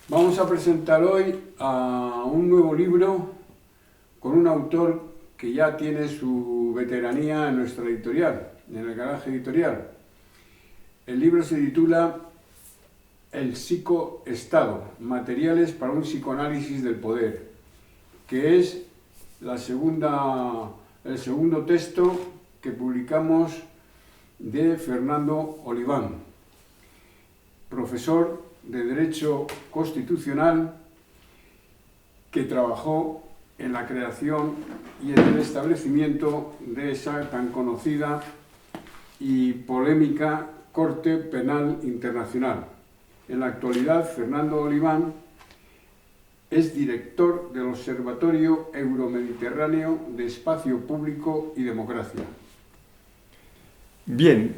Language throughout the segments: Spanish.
Vamos a presentar hoy a un nuevo libro con un autor que ya tiene su veteranía en nuestra editorial, en el Garaje Editorial. El libro se titula El psicoestado, materiales para un psicoanálisis del poder, que es el segundo texto que publicamos de Fernando Oliván, profesor de Derecho Constitucional que trabajó en la creación y en el establecimiento de esa tan conocida y polémica Corte Penal Internacional. En la actualidad, Fernando Oliván es director del Observatorio Euromediterráneo de Espacio Público y Democracia. Bien,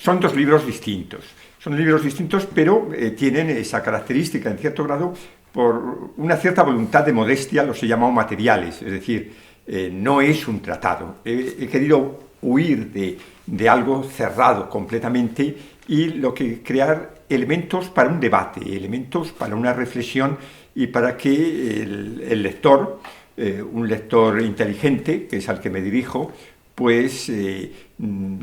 son dos libros distintos. Son libros distintos, pero tienen esa característica, en cierto grado, por una cierta voluntad de modestia, los he llamado materiales, es decir, no es un tratado. He querido huir de algo cerrado completamente y crear elementos para un debate, elementos para una reflexión y para que el lector, un lector inteligente, que es al que me dirijo, pues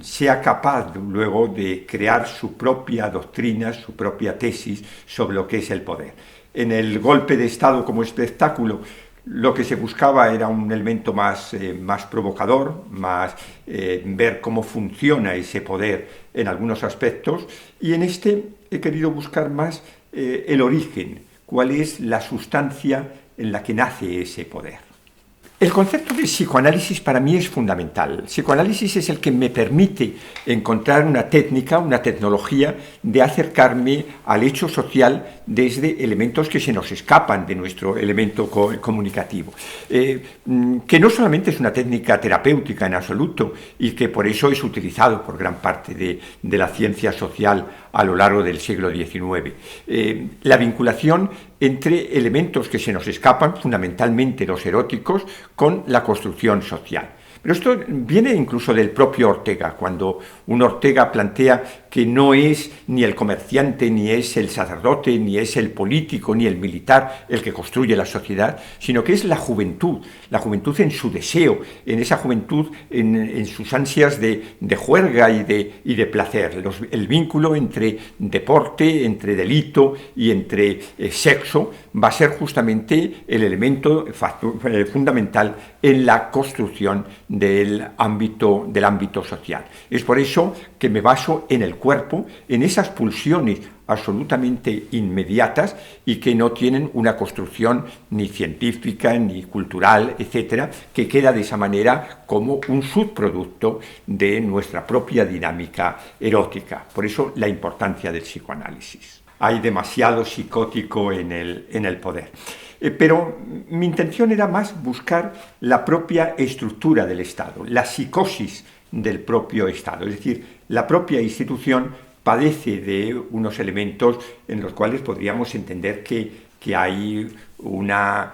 sea capaz luego de crear su propia doctrina, su propia tesis sobre lo que es el poder. En el golpe de Estado como espectáculo, lo que se buscaba era un elemento más provocador, más ver cómo funciona ese poder en algunos aspectos, y en este he querido buscar más el origen, cuál es la sustancia en la que nace ese poder. El concepto de psicoanálisis para mí es fundamental. El psicoanálisis es el que me permite encontrar una técnica, una tecnología de acercarme al hecho social desde elementos que se nos escapan de nuestro elemento comunicativo. Que no solamente es una técnica terapéutica en absoluto y que por eso es utilizado por gran parte de la ciencia social a lo largo del siglo XIX. La vinculación entre elementos que se nos escapan, fundamentalmente los eróticos, con la construcción social. Pero esto viene incluso del propio Ortega, cuando un Ortega plantea que no es ni el comerciante, ni es el sacerdote, ni es el político, ni el militar el que construye la sociedad, sino que es la juventud en su deseo, en esa juventud, en sus ansias de juerga y de placer, el vínculo entre deporte, entre delito y entre sexo va a ser justamente el elemento fundamental en la construcción del ámbito social. Es por eso que me baso en el cuerpo, en esas pulsiones absolutamente inmediatas y que no tienen una construcción ni científica, ni cultural, etcétera, que queda de esa manera como un subproducto de nuestra propia dinámica erótica. Por eso la importancia del psicoanálisis. Hay demasiado psicótico en el poder. Pero mi intención era más buscar la propia estructura del Estado, la psicosis del propio Estado, es decir, la propia institución padece de unos elementos en los cuales podríamos entender que hay una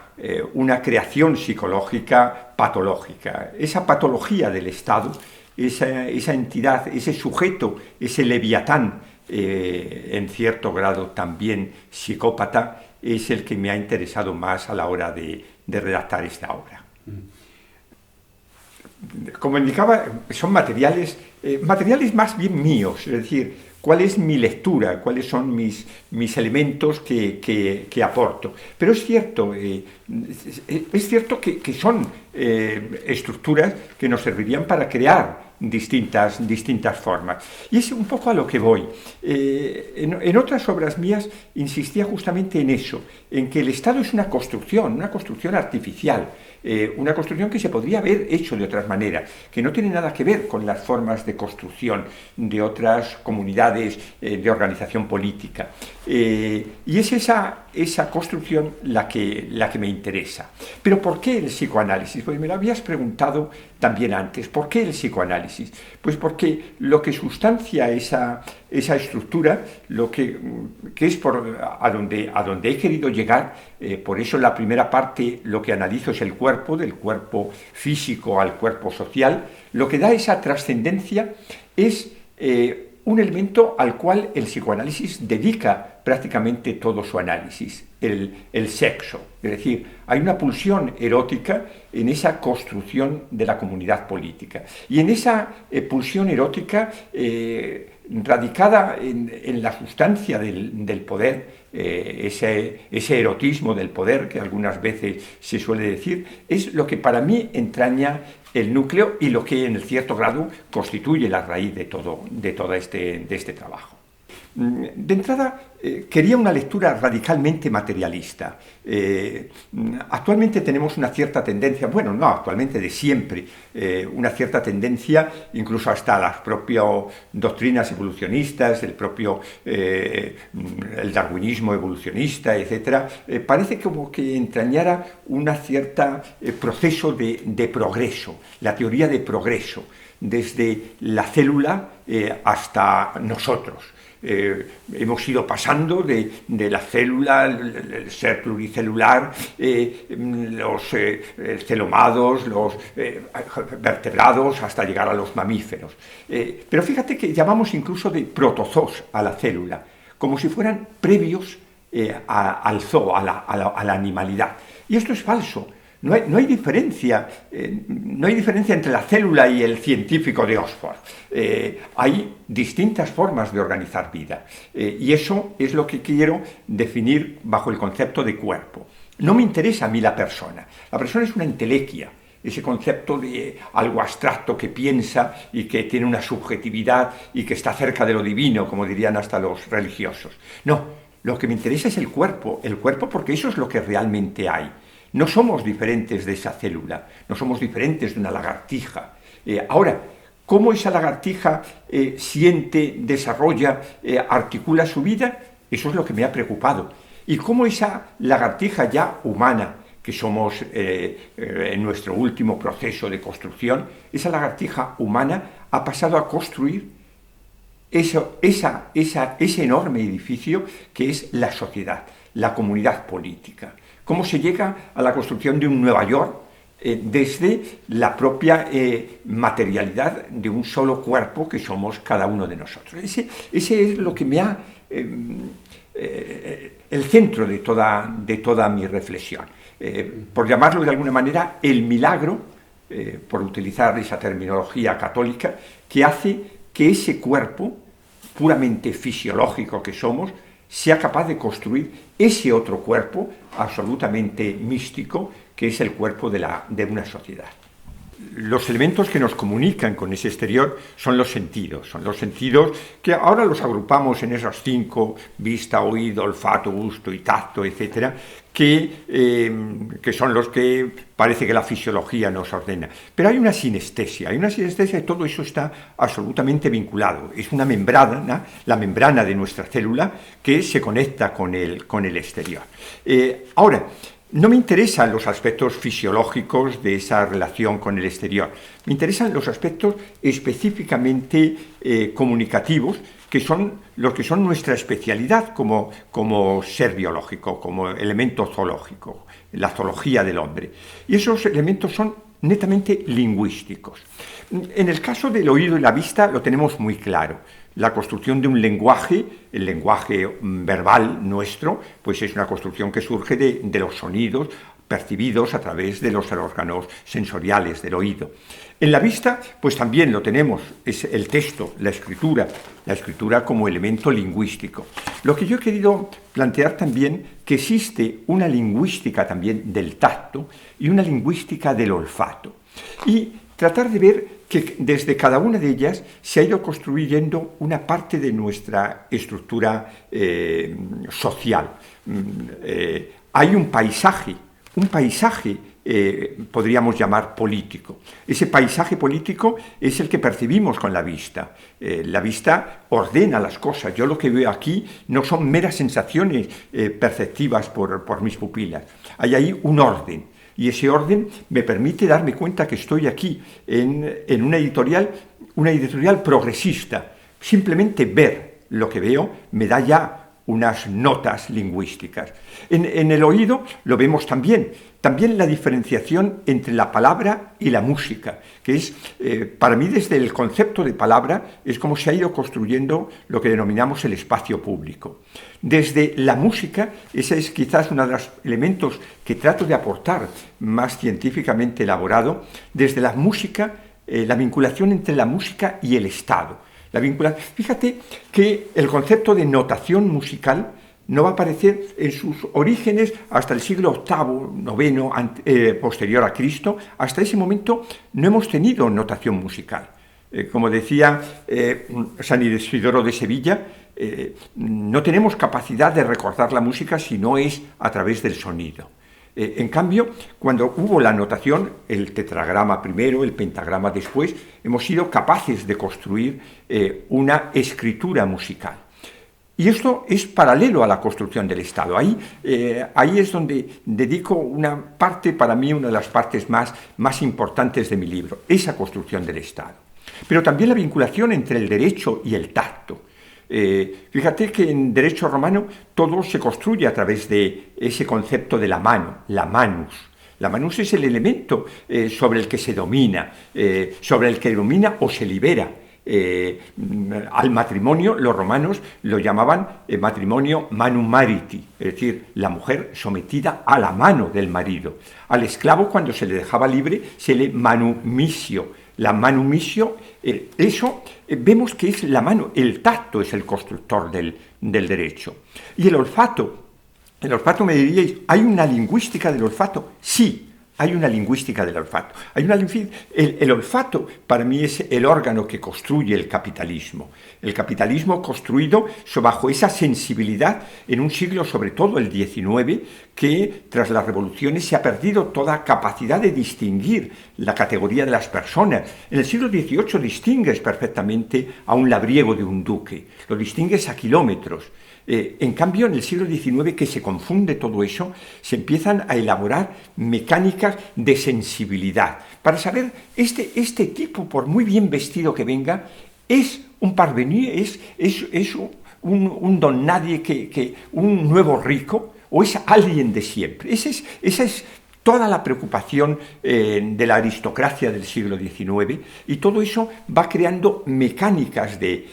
creación psicológica patológica. Esa patología del Estado, esa entidad, ese sujeto, ese leviatán, en cierto grado también psicópata, es el que me ha interesado más a la hora de redactar esta obra. Como indicaba, son materiales más bien míos, es decir, cuál es mi lectura, cuáles son mis elementos que aporto. Pero es cierto que son estructuras que nos servirían para crear distintas formas. Y es un poco a lo que voy. En otras obras mías insistía justamente en eso, en que el Estado es una construcción artificial, una construcción que se podría haber hecho de otras maneras, que no tiene nada que ver con las formas de construcción de otras comunidades de organización política. Y es esa construcción la que me interesa. Pero ¿por qué el psicoanálisis? Pues me lo habías preguntado también antes. ¿Por qué el psicoanálisis? Pues porque lo que sustancia esa estructura, lo que es a donde he querido llegar, por eso en la primera parte lo que analizo es el cuerpo, del cuerpo físico al cuerpo social, lo que da esa trascendencia es un elemento al cual el psicoanálisis dedica prácticamente todo su análisis, el sexo. Es decir, hay una pulsión erótica en esa construcción de la comunidad política. Y en esa pulsión erótica radicada en la sustancia del poder, ese erotismo del poder que algunas veces se suele decir, es lo que para mí entraña el núcleo y lo que en cierto grado constituye la raíz de todo este trabajo. De entrada, quería una lectura radicalmente materialista. Actualmente tenemos una cierta tendencia, bueno, no actualmente, de siempre, una cierta tendencia, incluso hasta las propias doctrinas evolucionistas, el darwinismo evolucionista, etc., parece como que entrañara un cierto proceso de progreso, la teoría de progreso, desde la célula hasta nosotros. Hemos ido pasando de la célula, el ser pluricelular, los celomados, los vertebrados, hasta llegar a los mamíferos. Pero fíjate que llamamos incluso de protozoos a la célula, como si fueran previos al zoo, a la animalidad. Y esto es falso. No hay diferencia entre la célula y el científico de Oxford. Hay distintas formas de organizar vida. Y eso es lo que quiero definir bajo el concepto de cuerpo. No me interesa a mí la persona. La persona es una entelequia, ese concepto de algo abstracto que piensa y que tiene una subjetividad y que está cerca de lo divino, como dirían hasta los religiosos. No, lo que me interesa es el cuerpo porque eso es lo que realmente hay. No somos diferentes de esa célula, no somos diferentes de una lagartija. Ahora, ¿cómo esa lagartija siente, desarrolla, articula su vida? Eso es lo que me ha preocupado. Y cómo esa lagartija ya humana, que somos en nuestro último proceso de construcción, esa lagartija humana ha pasado a construir ese enorme edificio que es la sociedad, la comunidad política. Cómo se llega a la construcción de un Nueva York desde la propia materialidad de un solo cuerpo que somos cada uno de nosotros. Ese es lo que me ha... el centro de toda mi reflexión. Por llamarlo de alguna manera, el milagro, por utilizar esa terminología católica, que hace que ese cuerpo puramente fisiológico que somos sea capaz de construir ese otro cuerpo absolutamente místico, que es el cuerpo de una sociedad. Los elementos que nos comunican con ese exterior son los sentidos que ahora los agrupamos en esos 5, vista, oído, olfato, gusto y tacto, etcétera, que son los que parece que la fisiología nos ordena. Pero hay una sinestesia y todo eso está absolutamente vinculado. Es una membrana, la membrana de nuestra célula, que se conecta con el exterior. Ahora, no me interesan los aspectos fisiológicos de esa relación con el exterior. Me interesan los aspectos específicamente comunicativos, que son los que son nuestra especialidad como ser biológico, como elemento zoológico, la zoología del hombre. Y esos elementos son netamente lingüísticos. En el caso del oído y la vista lo tenemos muy claro. La construcción de un lenguaje, el lenguaje verbal nuestro, pues es una construcción que surge de los sonidos percibidos a través de los órganos sensoriales del oído. En la vista, pues también lo tenemos, es el texto, la escritura como elemento lingüístico. Lo que yo he querido plantear también, que existe una lingüística también del tacto y una lingüística del olfato. Y tratar de ver que desde cada una de ellas se ha ido construyendo una parte de nuestra estructura social. Hay un paisaje, podríamos llamar político. Ese paisaje político es el que percibimos con la vista. La vista ordena las cosas. Yo lo que veo aquí no son meras sensaciones perceptivas por mis pupilas. Hay ahí un orden. Y ese orden me permite darme cuenta que estoy aquí en una editorial progresista. Simplemente ver lo que veo me da ya unas notas lingüísticas. En el oído lo vemos también. También la diferenciación entre la palabra y la música, que es, para mí, desde el concepto de palabra, es como se ha ido construyendo lo que denominamos el espacio público. Desde la música, ese es quizás uno de los elementos que trato de aportar más científicamente elaborado, desde la música, la vinculación entre la música y el Estado. Fíjate que el concepto de notación musical no va a aparecer en sus orígenes hasta el siglo VIII, IX, posterior a Cristo. Hasta ese momento no hemos tenido notación musical. Como decía San Isidoro de Sevilla, no tenemos capacidad de recordar la música si no es a través del sonido. En cambio, cuando hubo la notación, el tetragrama primero, el pentagrama después, hemos sido capaces de construir una escritura musical. Y esto es paralelo a la construcción del Estado. Ahí es donde dedico una parte, para mí, una de las partes más importantes de mi libro, esa construcción del Estado. Pero también la vinculación entre el derecho y el tacto. Fíjate que en derecho romano todo se construye a través de ese concepto de la mano, la manus. La manus es el elemento sobre el que se domina, o se libera. Al matrimonio los romanos lo llamaban matrimonio manum mariti, es decir, la mujer sometida a la mano del marido. Al esclavo, cuando se le dejaba libre, se le manumisio. La manumisio, vemos que es la mano, el tacto es el constructor del derecho. Y el olfato me diríais, ¿hay una lingüística del olfato? Sí. Hay una lingüística del olfato. El olfato, para mí, es el órgano que construye el capitalismo. El capitalismo construido bajo esa sensibilidad en un siglo, sobre todo el XIX, que tras las revoluciones se ha perdido toda capacidad de distinguir la categoría de las personas. En el siglo XVIII distingues perfectamente a un labriego de un duque, lo distingues a kilómetros. En cambio, en el siglo XIX, que se confunde todo eso, se empiezan a elaborar mecánicas de sensibilidad para saber, este tipo, por muy bien vestido que venga, es un parvenu, es un don nadie, un nuevo rico, o es alguien de siempre. Esa es toda la preocupación de la aristocracia del siglo XIX, y todo eso va creando mecánicas del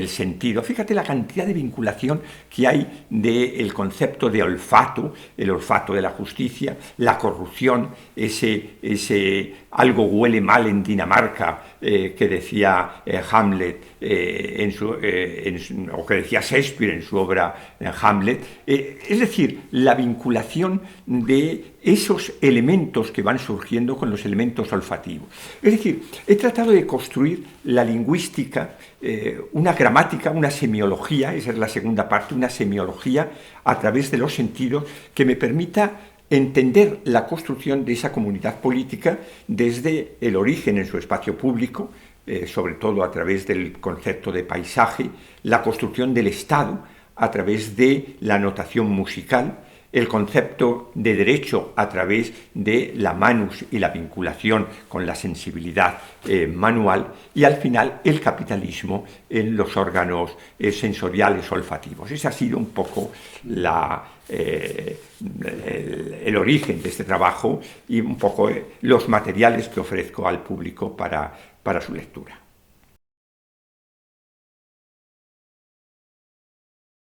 sentido. Fíjate la cantidad de vinculación que hay del concepto de olfato, el olfato de la justicia, la corrupción, ese algo huele mal en Dinamarca que decía Hamlet, o que decía Shakespeare en su obra Hamlet. Es decir, la vinculación de esos elementos que van surgiendo con los elementos olfativos. Es decir, he tratado de construir la lingüística, una gramática, una semiología, esa es la segunda parte, una semiología a través de los sentidos que me permita entender la construcción de esa comunidad política desde el origen en su espacio público, sobre todo a través del concepto de paisaje, la construcción del Estado a través de la notación musical, el concepto de derecho a través de la manus y la vinculación con la sensibilidad manual, y al final el capitalismo en los órganos sensoriales olfativos. Ese ha sido un poco el origen de este trabajo y un poco los materiales que ofrezco al público para su lectura.